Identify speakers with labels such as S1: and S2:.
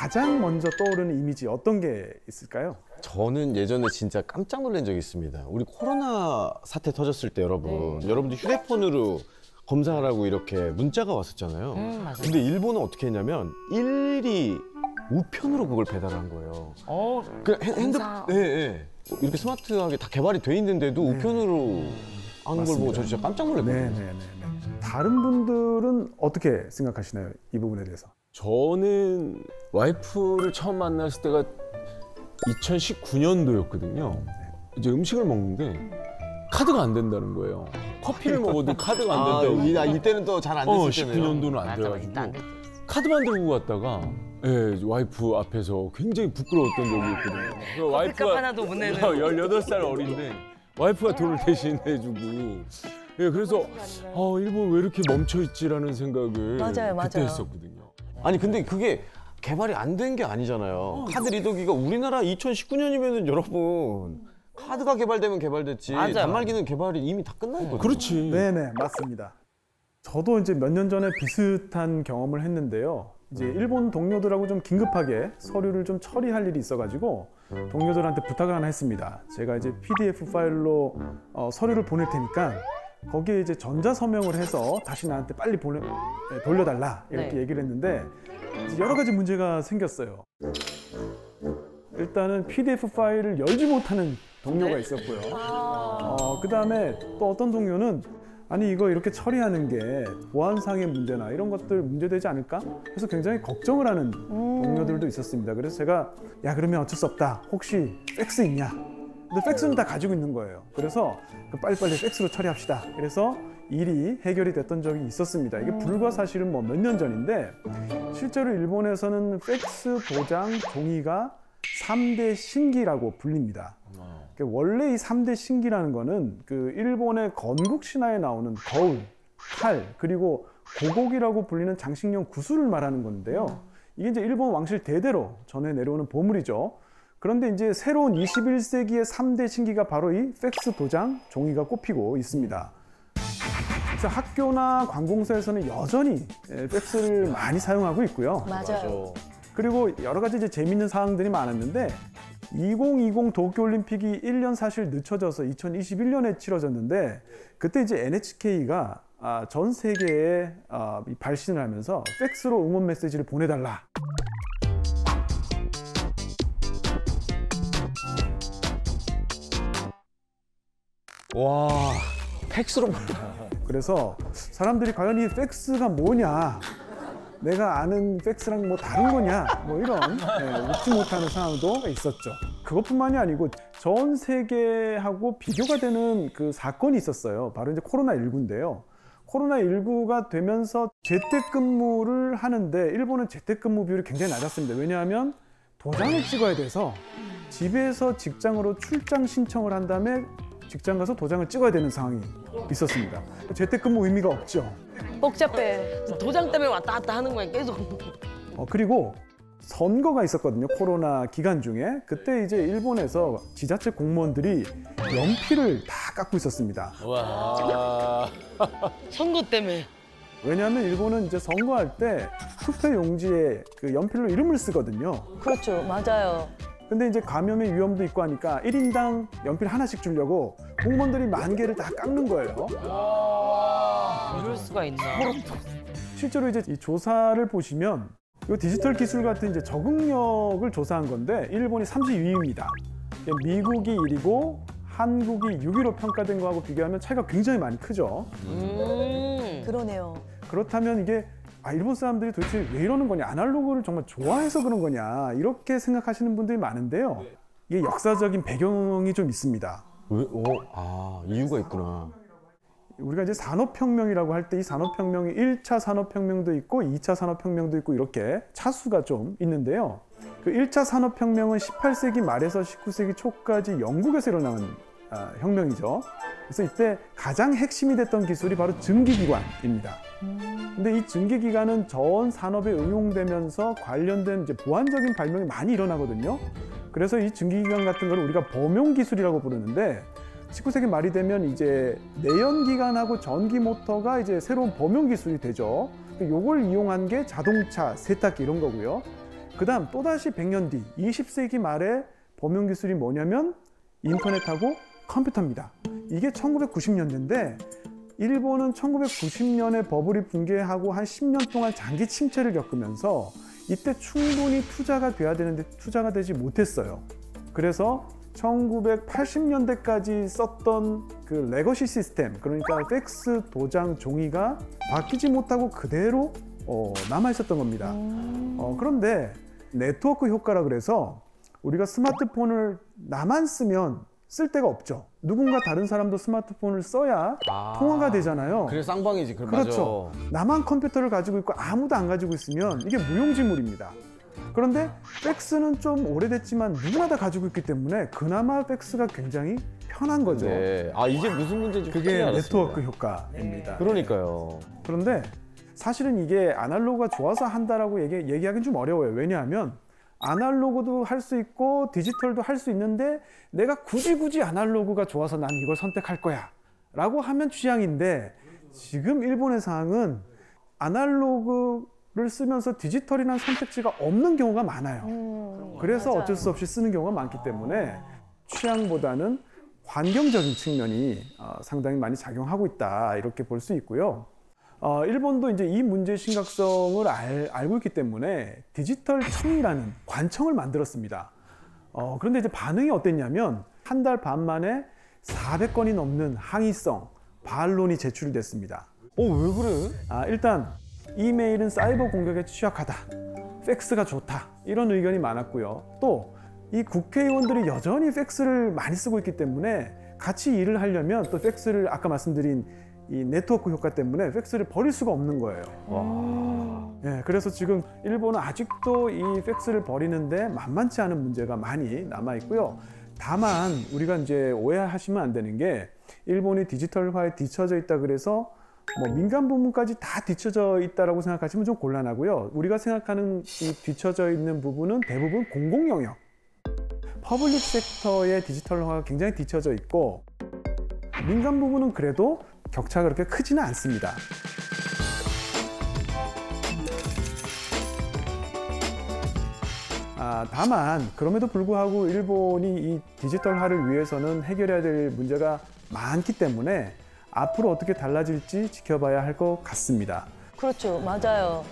S1: 가장 먼저 떠오르는 이미지 어떤 게 있을까요?
S2: 저는 예전에 진짜 깜짝 놀란 적이 있습니다. 우리 코로나 사태 터졌을 때 여러분들 휴대폰으로 검사하라고 이렇게 문자가 왔었잖아요.
S3: 맞아요.
S2: 근데 일본은 어떻게 했냐면 일일이 우편으로 그걸 배달한 거예요. 그 이렇게 스마트하게 다 개발이 돼 있는데도 우편으로 하는 걸 보고 저 진짜 깜짝 놀랐거든요.
S1: 네네네. 다른 분들은 어떻게 생각하시나요? 이 부분에 대해서.
S4: 저는 와이프를 처음 만났을 때가 2019년도였거든요. 이제 음식을 먹는데 카드가 안 된다는 거예요. 커피를 먹어도 카드가 안 된다고.
S2: 이때는 또 잘 안 됐을 때네요.
S4: 19년도는 안 돼가지고 카드만 들고 갔다가 와이프 앞에서 굉장히 부끄러웠던 적이 있거든요. 그
S3: 와이프가 하나도 못 내는
S4: 18살 어린데 와이프가 돈을 대신 해주고 그래서 일본 왜 이렇게 멈춰있지라는 생각을 그때 했었거든요.
S2: 아니 근데 그게 개발이 안 된 게 아니잖아요. 카드 리더기가 우리나라 2019년이면은 여러분 카드가 개발되면 개발됐지 단말기는 개발이 이미 다 끝나 있거든요.
S4: 그렇지.
S1: 네네, 맞습니다. 저도 이제 몇 년 전에 비슷한 경험을 했는데요. 이제 일본 동료들하고 좀 긴급하게 서류를 좀 처리할 일이 있어가지고 동료들한테 부탁을 하나 했습니다. 제가 이제 PDF 파일로 서류를 보낼 테니까 거기에 이제 전자서명을 해서 다시 나한테 빨리 돌려달라 이렇게 얘기를 했는데 이제 여러 가지 문제가 생겼어요. 일단은 PDF 파일을 열지 못하는 동료가 있었고요. 그 다음에 또 어떤 동료는 아니 이거 이렇게 처리하는 게 보안상의 문제나 이런 것들 문제되지 않을까? 그래서 굉장히 걱정을 하는 동료들도 있었습니다. 그래서 제가 야 그러면 어쩔 수 없다. 혹시 팩스 있냐? 근데 팩스는 다 가지고 있는 거예요. 그래서 빨리빨리 팩스로 처리합시다. 그래서 일이 해결이 됐던 적이 있었습니다. 이게 불과 사실은 뭐 몇 년 전인데 실제로 일본에서는 팩스 도장 종이가 3대 신기라고 불립니다. 원래 이 3대 신기라는 거는 그 일본의 건국 신화에 나오는 거울, 칼, 그리고 고곡이라고 불리는 장식용 구슬을 말하는 건데요. 이게 이제 일본 왕실 대대로 전해 내려오는 보물이죠. 그런데 이제 새로운 21세기의 3대 신기가 바로 이 팩스 도장 종이가 꼽히고 있습니다. 그래서 학교나 관공서에서는 여전히 팩스를 많이 사용하고 있고요.
S5: 맞아요.
S1: 그리고 여러 가지 이제 재밌는 사항들이 많았는데 2020 도쿄올림픽이 1년 사실 늦춰져서 2021년에 치러졌는데 그때 이제 NHK가 전 세계에 발신을 하면서 팩스로 응원 메시지를 보내달라.
S2: 와, 팩스로
S1: 그래서 사람들이 과연 이 팩스가 뭐냐, 내가 아는 팩스랑 뭐 다른 거냐, 뭐 이런 웃지 못하는 상황도 있었죠. 그것뿐만이 아니고 전 세계하고 비교가 되는 그 사건이 있었어요. 바로 이제 코로나19인데요. 코로나19가 되면서 재택근무를 하는데 일본은 재택근무 비율이 굉장히 낮았습니다. 왜냐하면 도장을 찍어야 돼서 집에서 직장으로 출장 신청을 한 다음에 직장 가서 도장을 찍어야 되는 상황이 있었습니다. 재택근무 의미가 없죠.
S5: 복잡해.
S3: 도장 때문에 왔다 갔다 하는 거야 계속.
S1: 그리고 선거가 있었거든요. 코로나 기간 중에. 그때 이제 일본에서 지자체 공무원들이 연필을 다 깎고 있었습니다.
S4: 와.
S3: 선거 때문에.
S1: 왜냐하면 일본은 이제 선거할 때 투표 용지에 그 연필로 이름을 쓰거든요.
S5: 그렇죠. 맞아요.
S1: 근데 이제 감염의 위험도 있고 하니까 1인당 연필 하나씩 주려고 공무원들이 10,000개를 다 깎는 거예요.
S3: 이럴 수가 있나?
S1: 실제로 이제 이 조사를 보시면 이 디지털 기술 같은 이제 적응력을 조사한 건데 일본이 32위입니다. 미국이 1위고 한국이 6위로 평가된 거하고 비교하면 차이가 굉장히 많이 크죠.
S5: 그러네요.
S1: 그렇다면 이게 일본 사람들이 도대체 왜 이러는 거냐, 아날로그를 정말 좋아해서 그런 거냐 이렇게 생각하시는 분들이 많은데요. 이게 역사적인 배경이 좀 있습니다.
S2: 이유가 있구나.
S1: 우리가 이제 산업혁명이라고 할 때 이 산업혁명이 1차 산업혁명도 있고 2차 산업혁명도 있고 이렇게 차수가 좀 있는데요. 그 1차 산업혁명은 18세기 말에서 19세기 초까지 영국에서 일어난 혁명이죠. 그래서 이때 가장 핵심이 됐던 기술이 바로 증기기관입니다. 근데 이 증기기관은 전 산업에 응용되면서 관련된 이제 보완적인 발명이 많이 일어나거든요. 그래서 이 증기기관 같은 걸 우리가 범용기술이라고 부르는데 19세기 말이 되면 이제 내연기관하고 전기모터가 이제 새로운 범용기술이 되죠. 요걸 이용한 게 자동차, 세탁기 이런 거고요. 그다음 또다시 100년 뒤 20세기 말에 범용 기술이 뭐냐면 인터넷하고 컴퓨터입니다. 이게 1990년대인데 일본은 1990년에 버블이 붕괴하고 한 10년 동안 장기 침체를 겪으면서 이때 충분히 투자가 돼야 되는데 투자가 되지 못했어요. 그래서 1980년대까지 썼던 그 레거시 시스템, 그러니까 팩스 도장 종이가 바뀌지 못하고 그대로 남아 있었던 겁니다. 그런데 네트워크 효과라 그래서 우리가 스마트폰을 나만 쓰면 쓸 데가 없죠. 누군가 다른 사람도 스마트폰을 써야 통화가 되잖아요.
S2: 그래 쌍방이지.
S1: 그렇죠. 나만 컴퓨터를 가지고 있고 아무도 안 가지고 있으면 이게 무용지물입니다. 그런데 팩스는 좀 오래됐지만 누구나 다 가지고 있기 때문에 그나마 팩스가 굉장히 편한 거죠.
S2: 네. 이제 무슨 문제인지
S1: 그게
S2: 확실히
S1: 네트워크
S2: 알았습니다.
S1: 효과입니다.
S2: 그러니까요.
S1: 그런데 사실은 이게 아날로그가 좋아서 한다라고 얘기하기는 좀 어려워요. 왜냐하면 아날로그도 할 수 있고 디지털도 할 수 있는데 내가 굳이 아날로그가 좋아서 난 이걸 선택할 거야 라고 하면 취향인데 지금 일본의 상황은 아날로그를 쓰면서 디지털이라는 선택지가 없는 경우가 많아요. 그래서
S5: 맞아요.
S1: 어쩔 수 없이 쓰는 경우가 많기 때문에 취향보다는 환경적인 측면이 상당히 많이 작용하고 있다 이렇게 볼 수 있고요. 일본도 이제 이 문제의 심각성을 알고 있기 때문에 디지털 청이라는 관청을 만들었습니다. 그런데 이제 반응이 어땠냐면 한 달 반 만에 400건이 넘는 항의성, 반론이 제출됐습니다.
S2: 왜 그래?
S1: 일단 이메일은 사이버 공격에 취약하다, 팩스가 좋다 이런 의견이 많았고요. 또 이 국회의원들이 여전히 팩스를 많이 쓰고 있기 때문에 같이 일을 하려면 또 팩스를 아까 말씀드린 이 네트워크 효과 때문에 팩스를 버릴 수가 없는 거예요. 네, 그래서 지금 일본은 아직도 이 팩스를 버리는데 만만치 않은 문제가 많이 남아 있고요. 다만 우리가 이제 오해하시면 안 되는 게 일본이 디지털화에 뒤처져 있다 그래서 민간 부문까지 다 뒤처져 있다라고 생각하시면 좀 곤란하고요. 우리가 생각하는 이 뒤처져 있는 부분은 대부분 공공 영역, 퍼블릭 섹터의 디지털화가 굉장히 뒤처져 있고 민간 부문은 그래도 격차가 그렇게 크지는 않습니다. 다만 그럼에도 불구하고 일본이 이 디지털화를 위해서는 해결해야 될 문제가 많기 때문에 앞으로 어떻게 달라질지 지켜봐야 할 것 같습니다.
S5: 그렇죠. 맞아요.